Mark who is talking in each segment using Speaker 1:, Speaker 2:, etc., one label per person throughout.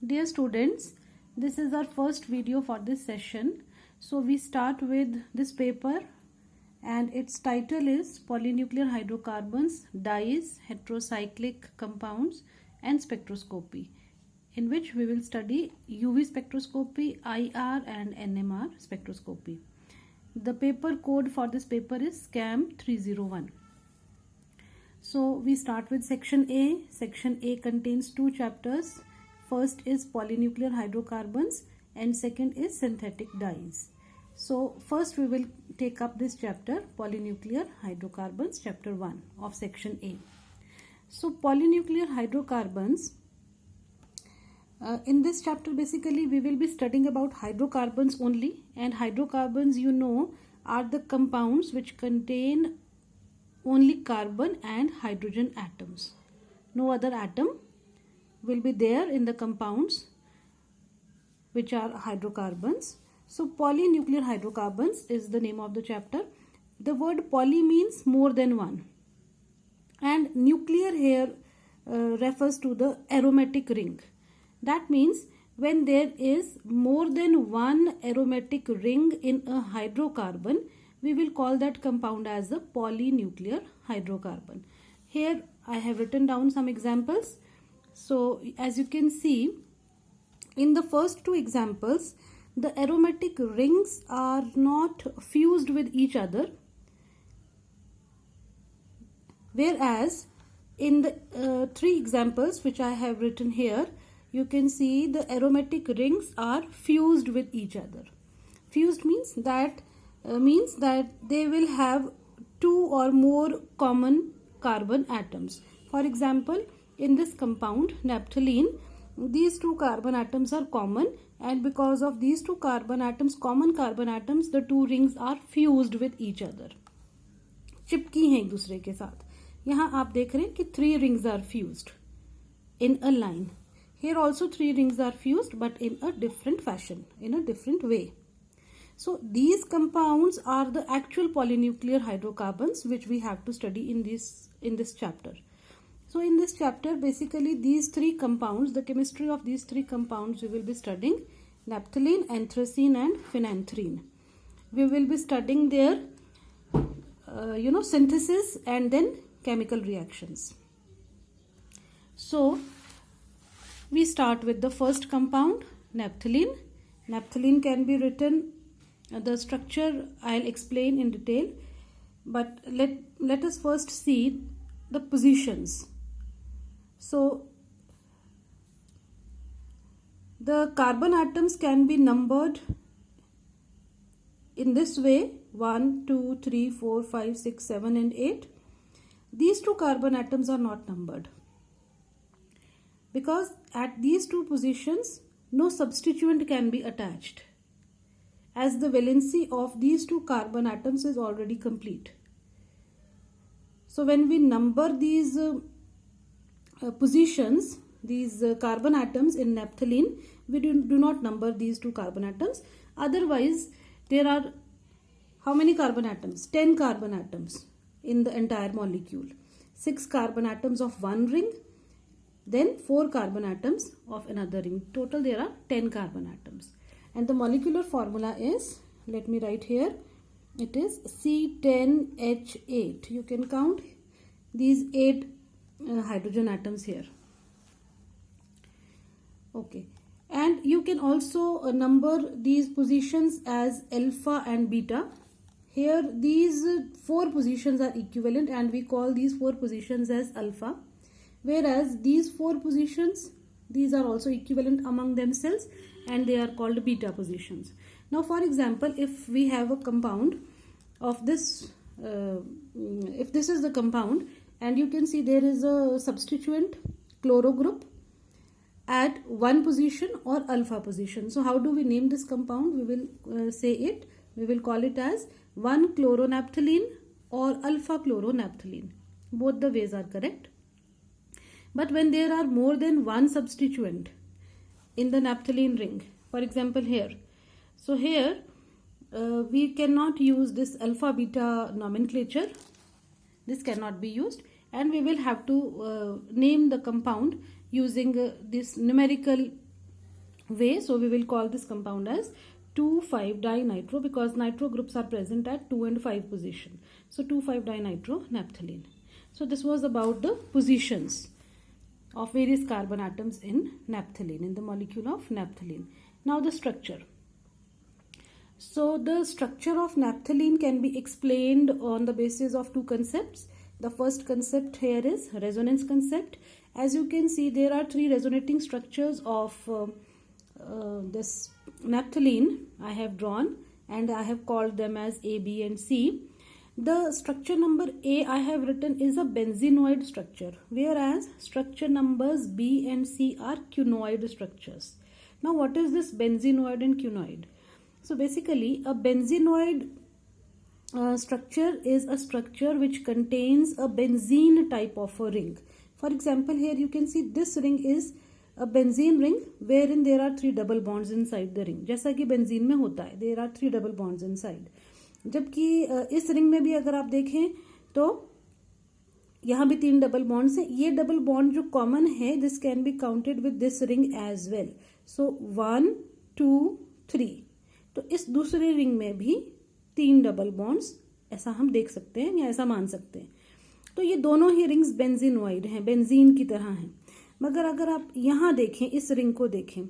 Speaker 1: Dear students, this is our first video for this session. So we start with this paper and its title is Polynuclear Hydrocarbons, Dyes, Heterocyclic Compounds and Spectroscopy, in which we will study UV spectroscopy, IR and NMR spectroscopy. The paper code for this paper is SCAM 301. So we start with section A. Section A contains two chapters. First is polynuclear hydrocarbons and second is synthetic dyes. So first we will take up this chapter, polynuclear hydrocarbons, chapter 1 of section A. So polynuclear hydrocarbons, in this chapter basically we will be studying about hydrocarbons only, and hydrocarbons are the compounds which contain only carbon and hydrogen atoms. No other atom will be there in the compounds which are hydrocarbons. So polynuclear hydrocarbons is the name of the chapter. The word poly means more than one, and nuclear here refers to the aromatic ring. That means when there is more than one aromatic ring in a hydrocarbon, we will call that compound as a polynuclear hydrocarbon. Here I have written down some examples. So as you can see, in the first two examples, the aromatic rings are not fused with each other, whereas in the three examples which I have written here, you can see the aromatic rings are fused with each other. Fused means that they will have two or more common carbon atoms. For example, in this compound naphthalene, these two carbon atoms are common, and because of these two carbon atoms, common carbon atoms, the two rings are fused with each other. चिपकी हैं एक दूसरे के साथ. यहाँ आप देख रहे हैं कि 3 rings are fused in a line. Here also 3 rings are fused, but in a different fashion, in a different way. So these compounds are the actual polynuclear hydrocarbons which we have to study in this chapter. So in this chapter, basically these 3 compounds, the chemistry of these 3 compounds we will be studying: naphthalene, anthracene and phenanthrene. We will be studying their synthesis and then chemical reactions. So we start with the first compound, naphthalene. Naphthalene can be written, the structure I'll explain in detail, but let us first see the positions. So the carbon atoms can be numbered in this way: 1, 2, 3, 4, 5, 6, 7 and 8. These two carbon atoms are not numbered because at these two positions no substituent can be attached, as the valency of these two carbon atoms is already complete. So when we number these positions, these carbon atoms in naphthalene, we do not number these two carbon atoms. Otherwise, there are how many carbon atoms? 10 carbon atoms in the entire molecule. 6 carbon atoms of one ring, then 4 carbon atoms of another ring. Total there are 10 carbon atoms. And the molecular formula is, let me write here, it is C10H8. You can count these 8 hydrogen atoms here. Okay. And you can also number these positions as alpha and beta. Here these 4 positions are equivalent and we call these 4 positions as alpha. Whereas these 4 positions, these are also equivalent among themselves and they are called beta positions. Now for example, if we have a compound of this, if this is the compound, and you can see there is a substituent chloro group at one position or alpha position. So how do we name this compound? We will we will call it as 1-chloronaphthalene or alpha-chloronaphthalene. Both the ways are correct. But when there are more than one substituent in the naphthalene ring, for example here, so here we cannot use this alpha beta nomenclature. This cannot be used, and we will have to name the compound using this numerical way. So we will call this compound as 2,5-dinitro because nitro groups are present at 2 and 5 position. So 2,5-dinitronaphthalene. So this was about the positions of various carbon atoms in naphthalene, in the molecule of naphthalene. Now the structure. So the structure of naphthalene can be explained on the basis of two concepts. The first concept here is resonance concept. As you can see, there are three resonating structures of this naphthalene I have drawn, and I have called them as A, B and C. The structure number A I have written is a benzenoid structure, whereas structure numbers B and C are quinoid structures. Now what is this benzenoid and quinoid? So basically a benzenoid structure is a structure which contains a benzene type of a ring. For example, here you can see this ring is a benzene ring wherein there are 3 double bonds inside the ring. जैसा कि benzene में होता है, there are 3 double bonds inside. जबकि इस ring में भी अगर आप देखें तो यहाँ भी 3 डबल बॉन्ड्स हैं. ये डबल बॉन्ड जो कॉमन है, this can be counted with this ring as well. So 1 2 3. तो इस दूसरे रिंग में भी 3 डबल बॉन्ड्स ऐसा हम देख सकते हैं या ऐसा मान सकते हैं. तो ये दोनों ही रिंग्स बेंजीनोइड हैं, बेंजीन की तरह हैं. मगर अगर आप यहाँ देखें, इस रिंग को देखें,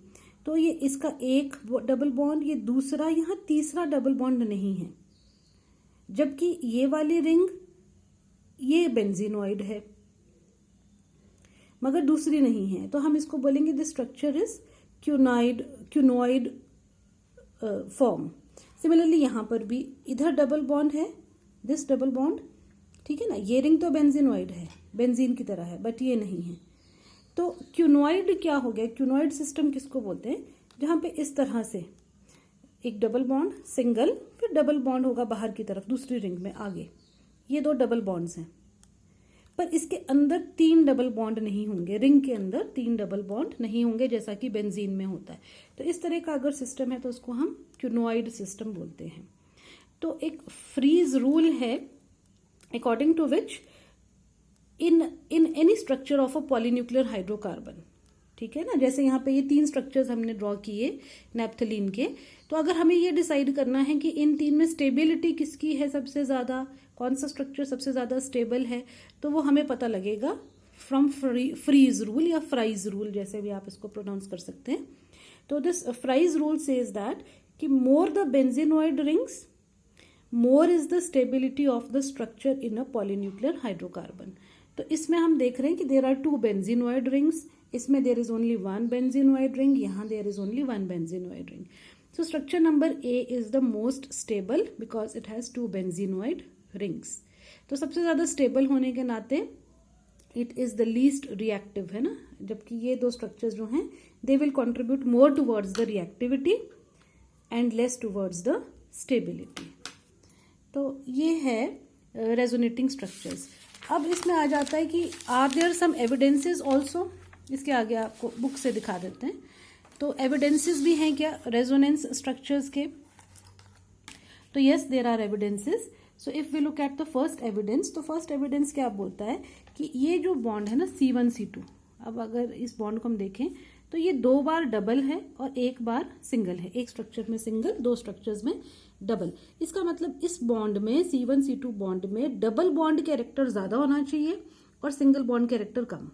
Speaker 1: तो ये इसका एक डबल बॉन्ड, ये दूसरा, यहाँ तीसरा डबल बॉन्ड नहीं है. जबकि ये वाली रिंग ये बेंजीनोइड है मगर दूसरी नहीं है. तो हम इसको बोलेंगे this structure is quinoid form. Similarly यहाँ पर भी इधर डबल बॉन्ड है, दिस डबल बॉन्ड, ठीक है ना. ये रिंग तो बेंजीनोइड है, बेंजीन की तरह है, बट ये नहीं है. तो क्यूनोइड क्या हो गया? क्यूनोइड सिस्टम किसको बोलते हैं? जहाँ पे इस तरह से एक डबल बॉन्ड, सिंगल, फिर डबल बॉन्ड होगा बाहर की तरफ दूसरी रिंग में आगे. ये 2 डबल बॉन्ड्स हैं, पर इसके अंदर 3 डबल बॉन्ड नहीं होंगे. रिंग के अंदर 3 डबल बॉन्ड नहीं होंगे जैसा कि बेंजीन में होता है. तो इस तरह का अगर सिस्टम है तो उसको हम क्यूनोइड सिस्टम बोलते हैं. तो एक फ्रीज रूल है according to which in any structure of a polynuclear hydrocarbon, ठीक है ना. जैसे यहाँ पे ये 3 स्ट्रक्चर्स हमने ड्रॉ किए नैप्थलीन के. तो अगर हमें ये डिसाइड करना है कि इन 3 में स्टेबिलिटी किसकी है सबसे ज्यादा, कौन सा स्ट्रक्चर सबसे ज्यादा स्टेबल है, तो वो हमें पता लगेगा फ्रॉम फ्रीज रूल या फ्राइज रूल, जैसे भी आप इसको प्रोनाउंस कर सकते हैं. तो this Fries rule says that कि more the benzenoid rings, more is the stability of the structure in a polynuclear hydrocarbon. तो इसमें हम देख रहे हैं कि देर आर 2 बेंजीनोइड रिंग्स. इसमें there is only 1 benzenoid ring, यहाँ there is only 1 benzenoid ring. So structure number A is the most stable because it has 2 benzenoid rings. तो सबसे ज्यादा स्टेबल होने के नाते it is the least reactive, है ना. जबकि ये 2 स्ट्रक्चर्स जो हैं they will contribute more towards the reactivity and less towards the stability. तो ये है resonating structures. अब इसमें आ जाता है कि are there some evidences also. इसके आगे आपको बुक से दिखा देते हैं. तो एविडेंसेस भी हैं क्या रेजोनेंस स्ट्रक्चर्स के? तो yes, there are evidences. So if we look at the first evidence, तो फर्स्ट एविडेंस क्या बोलता है कि ये जो बॉन्ड है ना C1 C2, अब अगर इस बॉन्ड को हम देखें तो ये 2 बार डबल है और 1 बार सिंगल है. एक स्ट्रक्चर में सिंगल, 2 स्ट्रक्चर्स में डबल. इसका मतलब इस बॉन्ड में C1 C2 बॉन्ड में डबल बॉन्ड कैरेक्टर ज्यादा होना चाहिए और सिंगल बॉन्ड कैरेक्टर कम.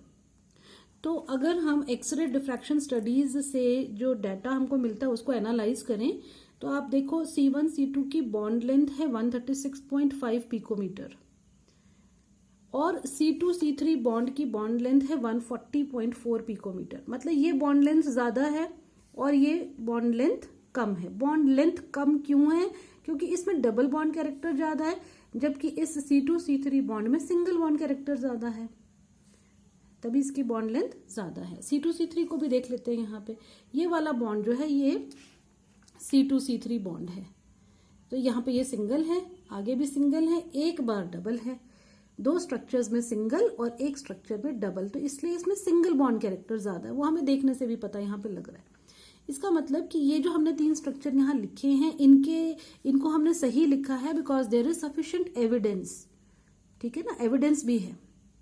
Speaker 1: तो अगर हम एक्सरे डिफ्रैक्शन स्टडीज से जो डाटा हमको मिलता है उसको एनालाइज करें तो आप देखो C1 C2 की बॉन्ड लेंथ है 136.5 पिकोमीटर और C2 C3 बॉन्ड की बॉन्ड लेंथ है 140.4 पिकोमीटर. मतलब ये बॉन्ड लेंथ ज्यादा है और ये बॉन्ड लेंथ कम है. बॉन्ड लेंथ कम क्यों है? क्योंकि इसमें डबल बॉन्ड कैरेक्टर ज्यादा है, जबकि इस C2 C3 बॉन्ड में सिंगल बॉन्ड कैरेक्टर ज्यादा है, तभी इसकी बॉन्ड लेंथ ज्यादा है. C2 C3 को भी देख लेते हैं. यहाँ पे ये वाला बॉन्ड जो है ये C2 C3 बॉन्ड है. तो यहाँ पे ये सिंगल है, आगे भी सिंगल है, 1 बार डबल है. 2 स्ट्रक्चर्स में सिंगल और 1 स्ट्रक्चर में डबल, तो इसलिए इसमें सिंगल बॉन्ड कैरेक्टर ज्यादा है. वो हमें देखने से भी पता यहाँ पे लग रहा है. इसका मतलब कि ये जो हमने 3 स्ट्रक्चर यहाँ लिखे हैं इनको हमने सही लिखा है because there is sufficient evidence. ठीक है ना, एविडेंस भी है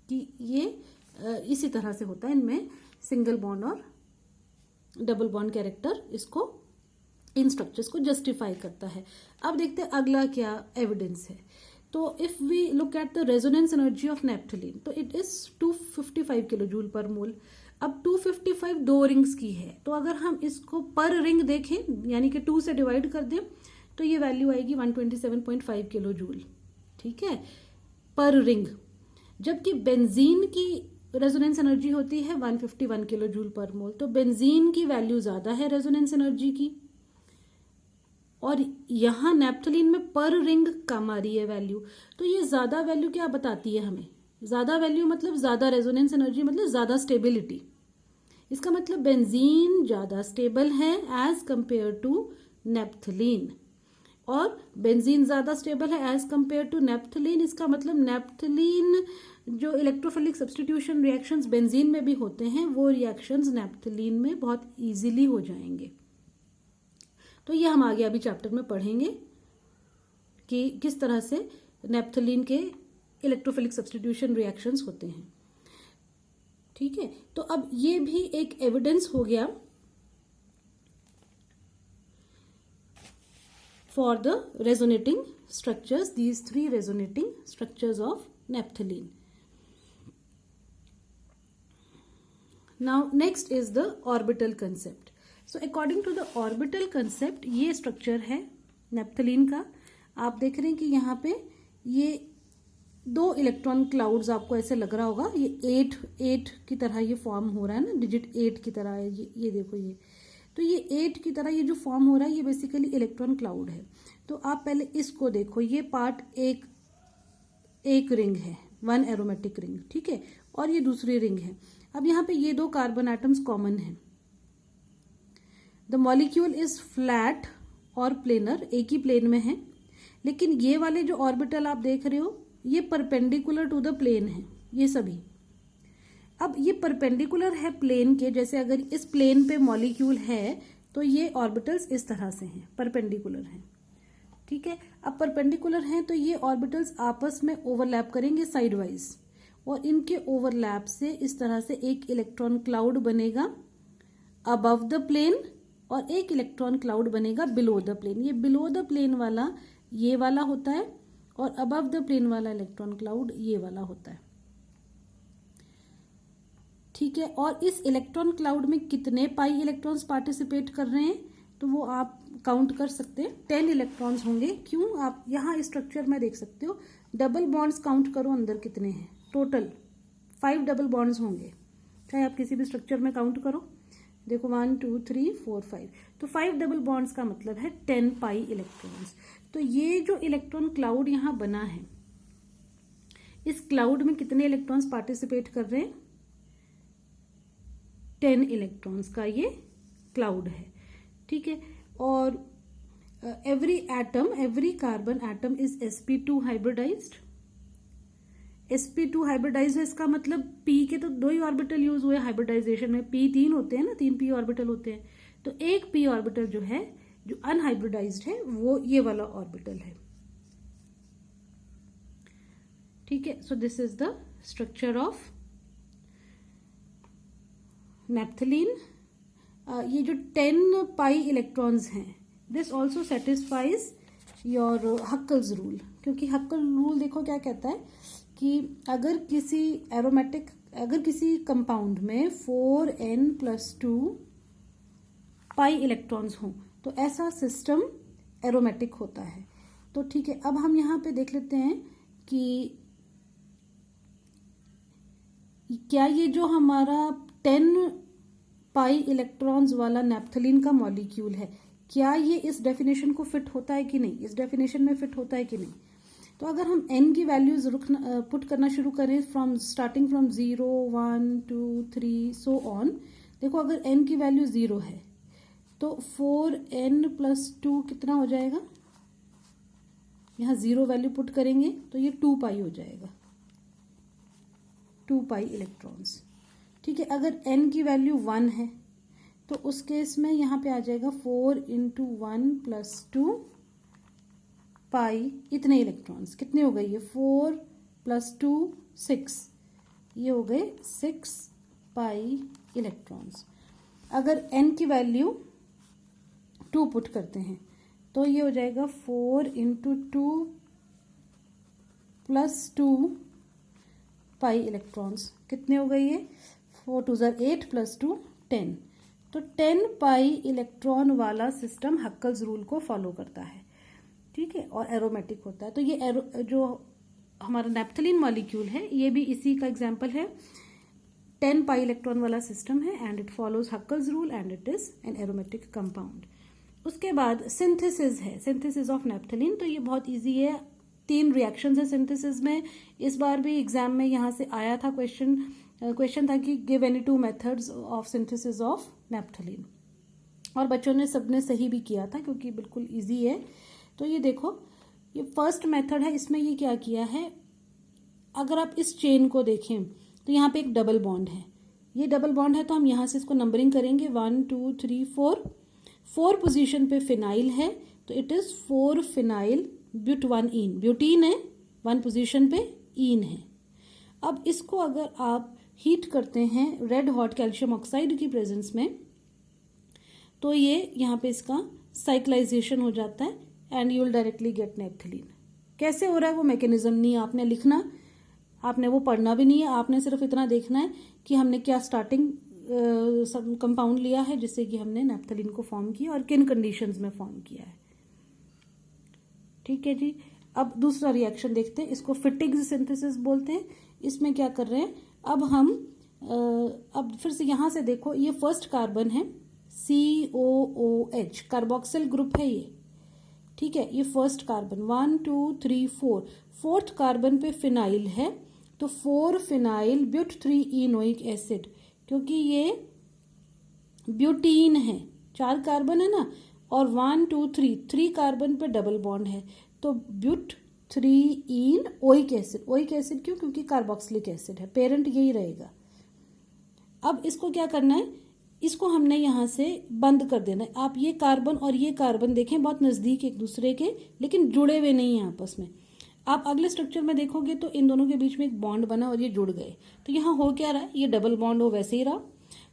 Speaker 1: कि ये इसी तरह से होता है, इनमें सिंगल बॉन्ड और डबल बॉन्ड कैरेक्टर इसको, इन स्ट्रक्चर्स को जस्टिफाई करता है। अब देखते हैं अगला क्या एविडेंस है। तो if we look at the resonance energy of naphthalene, तो it is 255 kilo joule per mole. अब 255 दो रिंग्स की है, तो अगर हम इसको पर रिंग देखें यानी कि 2 से डिवाइड कर दें तो ये वैल्यू आएगी 127.5 किलो जूल, ठीक है, पर रिंग। जबकि बेंजीन की रेजोनेंस एनर्जी होती है 151 किलो जूल पर मोल। तो बेंजीन की वैल्यू ज्यादा है रेजोनेंस एनर्जी की, और यहां नेप्थलीन में पर रिंग कम आ रही है वैल्यू। तो ये ज्यादा वैल्यू क्या बताती है हमें? ज्यादा वैल्यू मतलब ज्यादा रेजोनेंस एनर्जी, मतलब ज्यादा स्टेबिलिटी। इसका मतलब बेंजीन ज्यादा स्टेबल है एज कंपेयर टू नेप्थलीन, और बेंजीन ज्यादा स्टेबल है एज कंपेयर टू नेप्थलीन। इसका मतलब नेप्थलीन जो इलेक्ट्रोफिलिक सब्स्टिट्यूशन रिएक्शंस बेंजीन में भी होते हैं, वो रिएक्शंस नेप्थलीन में बहुत इजीली हो जाएंगे। तो ये हम आगे अभी चैप्टर में पढ़ेंगे कि किस तरह से नेप्थलीन के इलेक्ट्रोफिलिक सब्स्टिट्यूशन रिएक्शंस होते हैं, ठीक है। तो अब ये भी एक एविडेंस हो गया for the resonating structures, these 3 resonating structures of naphthalene. Now next is the orbital concept. So according to the orbital concept, ये structure है naphthalene का। आप देख रहे हैं कि यहाँ पे ये 2 इलेक्ट्रॉन क्लाउड्स, आपको ऐसे लग रहा होगा ये 8 की तरह ये फॉर्म हो रहा है ना, डिजिट 8 की तरह है, ये देखो ये, तो ये 8 की तरह ये जो फॉर्म हो रहा है ये बेसिकली इलेक्ट्रॉन क्लाउड है। तो आप पहले इसको देखो, ये पार्ट एक रिंग है, 1 एरोमेटिक रिंग, ठीक है, और ये दूसरी रिंग है। अब यहाँ पे ये 2 कार्बन एटम्स कॉमन है। द मॉलिक्यूल इज फ्लैट और प्लेनर, एक ही प्लेन में है, लेकिन ये वाले जो ऑर्बिटल आप देख रहे हो ये परपेंडिकुलर टू द प्लेन है, ये सभी। अब ये परपेंडिकुलर है प्लेन के, जैसे अगर इस प्लेन पे मॉलिक्यूल है तो ये ऑर्बिटल्स इस तरह से हैं, परपेंडिकुलर हैं, ठीक है। अब परपेंडिकुलर हैं तो ये ऑर्बिटल्स आपस में ओवरलैप करेंगे साइड वाइज, और इनके ओवरलैप से इस तरह से एक इलेक्ट्रॉन क्लाउड बनेगा अबव द प्लेन, और एक इलेक्ट्रॉन क्लाउड बनेगा बिलो द प्लेन। ये बिलो द प्लेन वाला ये वाला होता है, और अबव द प्लेन वाला इलेक्ट्रॉन क्लाउड ये वाला होता है, ठीक है। और इस इलेक्ट्रॉन क्लाउड में कितने पाई इलेक्ट्रॉन्स पार्टिसिपेट कर रहे हैं, तो वो आप काउंट कर सकते हैं, 10 इलेक्ट्रॉन्स होंगे। क्यों? आप यहाँ स्ट्रक्चर में देख सकते हो, डबल बॉन्ड्स काउंट करो अंदर कितने हैं, टोटल 5 डबल बॉन्ड्स होंगे, चाहे आप किसी भी स्ट्रक्चर में काउंट करो। देखो 1 2 3 4 5, तो 5 डबल बॉन्ड्स का मतलब है 10 पाई इलेक्ट्रॉन्स। तो ये जो इलेक्ट्रॉन क्लाउड यहाँ बना है, इस क्लाउड में कितने इलेक्ट्रॉन्स पार्टिसिपेट कर रहे हैं? 10 इलेक्ट्रॉन्स का ये क्लाउड है, ठीक है। और every atom, every carbon atom is sp2 hybridized. sp2 hybridize है, इसका मतलब p के तो 2 ही ऑर्बिटल यूज हुए हाइब्रिडाइजेशन में, p 3 होते हैं ना, 3 p ऑर्बिटल होते हैं, तो एक p ऑर्बिटल जो है जो अनहाइब्रिडाइज्ड है वो ये वाला ऑर्बिटल है, ठीक है। सो this is the structure of naphthalene. ये जो 10 पाई इलेक्ट्रॉन्स हैं, this also satisfies your Huckel's rule, क्योंकि हक्कल रूल देखो क्या कहता है कि अगर किसी एरोमेटिक, अगर किसी कंपाउंड में 4n+2 पाई इलेक्ट्रॉन्स हों तो ऐसा सिस्टम एरोमेटिक होता है। तो ठीक है, अब हम यहाँ पे देख लेते हैं कि क्या ये जो हमारा 10 पाई इलेक्ट्रॉन्स वाला नेप्थलीन का मॉलिक्यूल है, क्या ये इस डेफिनेशन को फिट होता है कि नहीं, इस डेफिनेशन में फिट होता है कि नहीं। तो अगर हम n की वैल्यूज पुट करना शुरू करें स्टार्टिंग फ्रॉम 0 1 2 3 सो ऑन, देखो अगर n की वैल्यू 0 है तो 4n+2 कितना हो जाएगा, यहाँ 0 वैल्यू पुट करेंगे तो ये 2 पाई हो जाएगा, 2 पाई इलेक्ट्रॉन्स, ठीक है। अगर n की वैल्यू 1 है तो उस केस में यहाँ पे आ जाएगा 4 × 1+2 पाई, इतने इलेक्ट्रॉन्स, कितने हो गए ये 4 + 2 6, ये हो गए 6 पाई इलेक्ट्रॉन्स। अगर n की वैल्यू 2 पुट करते हैं तो ये हो जाएगा 4 इंटू 2 प्लस 2 पाई इलेक्ट्रॉन्स। कितने हो गए ये? 4 2 ज़ा 8 प्लस 2 10। तो 10 पाई इलेक्ट्रॉन वाला सिस्टम हक्कल्स रूल को फॉलो करता है, ठीक है, और एरोमेटिक होता है। तो ये जो हमारा नैप्थलीन मॉलिक्यूल है ये भी इसी का एग्जाम्पल है। 10 पाई इलेक्ट्रॉन वाला सिस्टम है and it follows Huckel's rule and it is an aromatic compound. उसके बाद सिंथेसिस है, सिंथेसिस ऑफ नैप्थलीन। तो ये बहुत इजी है, 3 रिएक्शंस है सिंथेसिस में। इस बार भी एग्जाम में यहाँ से आया था क्वेश्चन था कि give any 2 methods of synthesis of naphthalene, और बच्चों ने सबने सही भी किया था क्योंकि बिल्कुल इजी है। तो ये देखो, ये फर्स्ट मेथड है। इसमें ये क्या किया है, अगर आप इस चेन को देखें तो यहाँ पे एक डबल बॉन्ड है। ये डबल बॉन्ड है तो हम यहाँ से इसको नंबरिंग करेंगे 1 2 3 4। 4 पोजीशन पे फिनाइल है तो it is 4 phenyl but 1 ene. Butene है 1 पोजीशन पे, ईन है। अब इसको अगर आप हीट करते हैं रेड हॉट कैल्शियम ऑक्साइड की प्रेजेंस में तो ये यहाँ पे इसका साइक्लाइजेशन हो जाता है and you will directly get naphthalene. कैसे हो रहा है वो मैकेनिज्म नहीं आपने लिखना, आपने वो पढ़ना भी नहीं है, आपने सिर्फ इतना देखना है कि हमने क्या स्टार्टिंग कंपाउंड लिया है जिससे कि हमने नैप्थलीन को फॉर्म किया और किन कंडीशंस में फॉर्म किया है। ठीक है जी। अब दूसरा रिएक्शन देखते हैं, इसको फिटिग्स सिंथेसिस बोलते हैं। इसमें क्या कर रहे हैं, अब फिर से यहां से देखो, ये फर्स्ट कार्बन है COOH, कार्बोक्सिल ग्रुप है ये, ठीक है। ये फर्स्ट कार्बन 1 2 3 4, फोर्थ कार्बन पे फिनाइल है तो 4 फिनाइल ब्यूट 3 इनोइक एसिड, क्योंकि ये ब्यूटीन है, 4 कार्बन है ना, और 1 2 3 कार्बन पे डबल बॉन्ड है तो but 3 en oic acid. Oic acid क्यों? क्योंकि कार्बोक्सिलिक एसिड है, पेरेंट यही रहेगा। अब इसको क्या करना है, इसको हमने यहां से बंद कर देना है। आप ये कार्बन और ये कार्बन देखें बहुत नजदीक एक दूसरे के, लेकिन जुड़े हुए नहीं है आपस में। आप अगले स्ट्रक्चर में देखोगे तो इन दोनों के बीच में एक बॉन्ड बना और ये जुड़ गए। तो यहाँ हो क्या रहा है, ये डबल बॉन्ड हो वैसे ही रहा।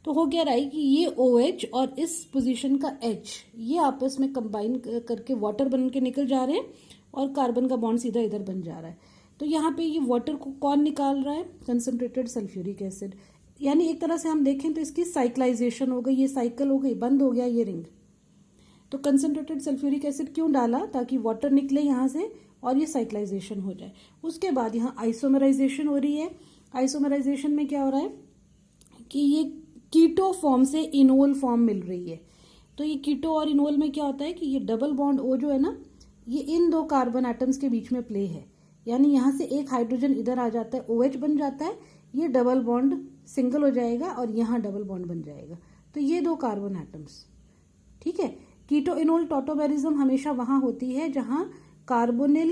Speaker 1: तो हो क्या रहा है कि ये OH और इस पोजीशन का H ये आपस में कंबाइन करके वाटर बन के निकल जा रहे हैं और कार्बन का बॉन्ड सीधा इधर बन जा रहा है। तो यहाँ पे ये वाटर को कौन निकाल रहा है, कंसंट्रेटेड सल्फ्यूरिक एसिड। यानी एक तरह से हम देखें तो इसकी साइक्लाइजेशन हो गई, ये साइकिल हो गई, बंद हो गया ये रिंग। तो कंसंट्रेटेड सल्फ्यूरिक एसिड क्यों डाला, ताकि वाटर निकले यहाँ से और ये साइक्लाइजेशन हो जाए। उसके बाद यहाँ आइसोमराइजेशन हो रही है। आइसोमराइजेशन में क्या हो रहा है कि ये कीटो फॉर्म से इनोल फॉर्म मिल रही है। तो ये कीटो और इनोल में क्या होता है कि ये डबल बॉन्ड O जो है ना, ये इन 2 कार्बन एटम्स के बीच में प्ले है। यानी यहाँ से एक हाइड्रोजन इधर आ जाता है, OH बन जाता है, ये डबल बॉन्ड सिंगल हो जाएगा और यहाँ डबल बॉन्ड बन जाएगा। तो ये 2 कार्बन एटम्स, ठीक है। कीटो इनोल टॉटोमेरिज्म हमेशा वहां होती है जहां कार्बोनिल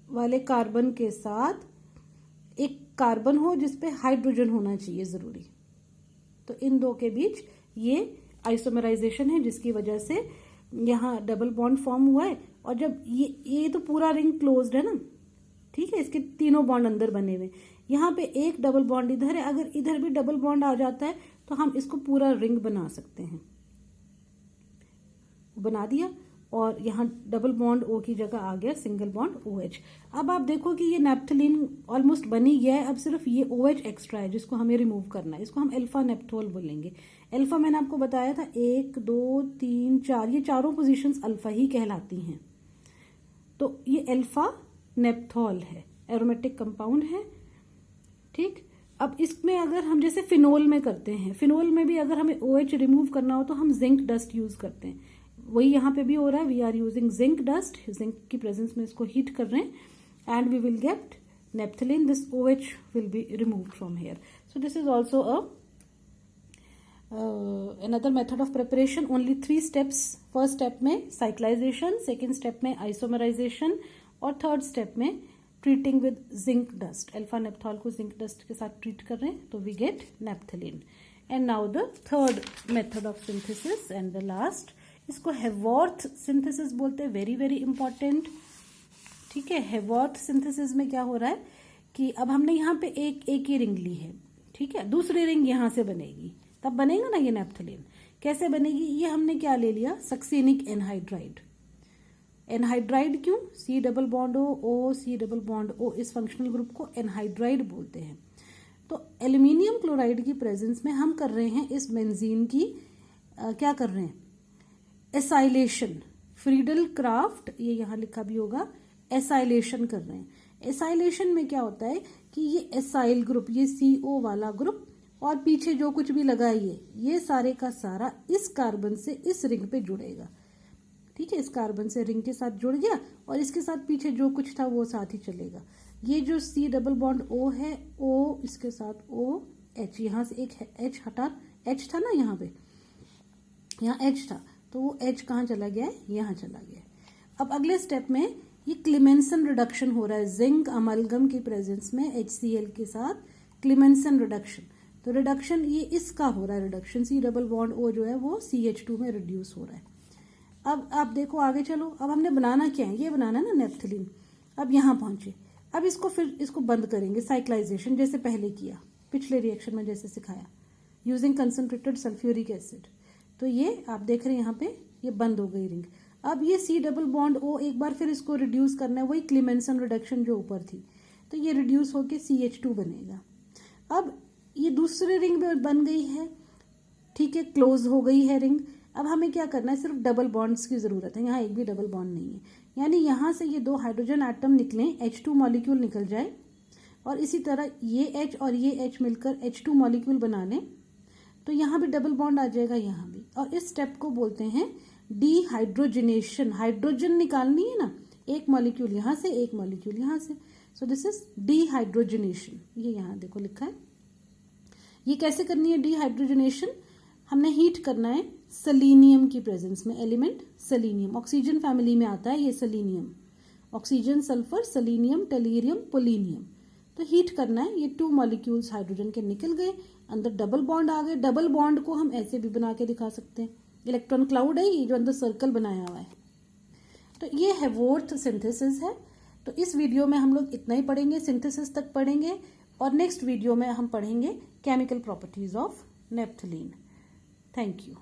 Speaker 1: वाले कार्बन के साथ एक कार्बन हो जिसपे हाइड्रोजन होना चाहिए जरूरी। तो इन 2 के बीच ये आइसोमराइजेशन है जिसकी वजह से यहाँ डबल बॉन्ड फॉर्म हुआ है। और जब ये तो पूरा रिंग क्लोज्ड है ना, ठीक है, इसके तीनों बॉन्ड अंदर बने हुए। यहाँ पे एक डबल बॉन्ड इधर है, अगर इधर भी डबल बॉन्ड आ जाता है तो हम इसको पूरा रिंग बना सकते हैं। बना दिया और यहाँ डबल बॉन्ड O की जगह आ गया सिंगल बॉन्ड OH। अब आप देखो कि ये नैप्थलीन ऑलमोस्ट बन ही गया है, अब सिर्फ ये OH एक्स्ट्रा है जिसको हमें रिमूव करना है। इसको हम अल्फा नेप्थोल बोलेंगे। अल्फा मैंने आपको बताया था 1 2 3 4, ये चारों पोजीशंस अल्फा ही कहलाती हैं। तो ये अल्फा नेप्थोल है, एरोमेटिक कंपाउंड है, ठीक। अब इसमें अगर हम जैसे फिनोल में करते हैं, फिनोल में भी अगर हमें OH रिमूव करना हो तो हम जिंक डस्ट यूज करते हैं। वही यहाँ पे भी हो रहा है, we are using zinc dust, zinc की प्रेजेंस में इसको हीट कर रहे हैं and we will get naphthalene. This OH will be removed from here. So this is also another method of preparation, only 3 steps। First step में cyclization, second step में isomerization और third step में treating with zinc dust. Alpha naphthol को zinc dust के साथ treat कर रहे हैं तो we get naphthalene. And now the third method of synthesis and the last, इसको हेवॉर्थ सिंथेसिस बोलते हैं, वेरी वेरी इंपॉर्टेंट, ठीक है। हेवॉर्थ सिंथेसिस में क्या हो रहा है कि अब हमने यहाँ पे एक ही रिंग ली है, ठीक है, दूसरी रिंग यहाँ से बनेगी, तब बनेगा ना ये नेप्थलीन। कैसे बनेगी, ये हमने क्या ले लिया, सक्सेनिक एनहाइड्राइड। एनहाइड्राइड क्यों, C double bond O, C double bond O, इस फंक्शनल ग्रुप को एनहाइड्राइड बोलते हैं। तो एल्यूमिनियम क्लोराइड की प्रेजेंस में हम कर रहे हैं इस बेंजीन की क्या कर रहे हैं, एसाइलेशन। फ्रीडल क्राफ्ट, ये यहाँ लिखा भी होगा, एसाइलेशन कर रहे हैं। एसाइलेशन में क्या होता है कि ये एसाइल ग्रुप, ये CO वाला ग्रुप और पीछे जो कुछ भी लगा है ये सारे का सारा इस कार्बन से इस रिंग पे जुड़ेगा। ठीक है, इस कार्बन से रिंग के साथ जुड़ गया और इसके साथ पीछे जो कुछ था वो साथ ही चलेगा। ये जो C डबल बॉन्ड O है, O इसके साथ OH, यहाँ से एक H हटा, H था ना यहाँ पे, यहाँ H था तो वो H कहाँ चला गया है, यहाँ चला गया है। अब अगले स्टेप में ये क्लेमेंसन रिडक्शन हो रहा है जिंक अमलगम की प्रेजेंस में HCl के साथ, क्लेमेंसन रिडक्शन। तो रिडक्शन ये इसका हो रहा है, reduction C double bond O जो है वो CH2 में रिड्यूस हो रहा है। अब आप देखो आगे चलो, अब हमने बनाना क्या है, ये बनाना है ना नेप्थलीन। अब यहाँ पहुंचे, अब इसको फिर इसको बंद करेंगे, साइक्लाइजेशन जैसे पहले किया, पिछले रिएक्शन में जैसे सिखाया, यूजिंग कंसंट्रेटेड सल्फ्यूरिक एसिड। तो ये आप देख रहे हैं यहाँ पे ये बंद हो गई रिंग। अब ये C डबल बॉन्ड O एक बार फिर इसको रिड्यूस करना है, वही क्लेमेंसन रिडक्शन जो ऊपर थी, तो ये रिड्यूस होके CH2 बनेगा। अब ये दूसरी रिंग में बन गई है, ठीक है, क्लोज हो गई है रिंग। अब हमें क्या करना है, सिर्फ डबल बॉन्ड्स की जरूरत है, यहाँ एक भी डबल बॉन्ड नहीं है, यानी यहाँ से ये 2 हाइड्रोजन एटम निकलें, H2 मॉलिक्यूल निकल जाए और इसी तरह ये H और ये H मिलकर H2 मॉलिक्यूल बना लें, तो यहाँ भी डबल बॉन्ड आ जाएगा यहाँ भी। और इस स्टेप को बोलते हैं डीहाइड्रोजनेशन। हाइड्रोजन निकालनी है ना, एक मॉलिक्यूल यहाँ से एक मॉलिक्यूल यहाँ से, सो दिस इज डीहाइड्रोजनेशन। ये यहाँ देखो लिखा है। ये कैसे करनी है डीहाइड्रोजनेशन, हमने हीट करना है सेलेनियम की प्रेजेंस में, एलिमेंट सेलेनियम, ऑक्सीजन फैमिली में आता है ये selenium, oxygen, sulphur, selenium, tellurium, polonium. तो हीट करना है, ये 2 मॉलिक्यूल्स हाइड्रोजन के निकल गए, अंदर डबल बॉन्ड आ गए। डबल बॉन्ड को हम ऐसे भी बना के दिखा सकते हैं, इलेक्ट्रॉन क्लाउड है ये जो अंदर सर्कल बनाया हुआ है। तो ये हैवोर्थ सिंथेसिस है। तो इस वीडियो में हम लोग इतना ही पढ़ेंगे, सिंथेसिस तक पढ़ेंगे, और नेक्स्ट वीडियो में हम पढ़ेंगे chemical properties of naphthalene. Thank you.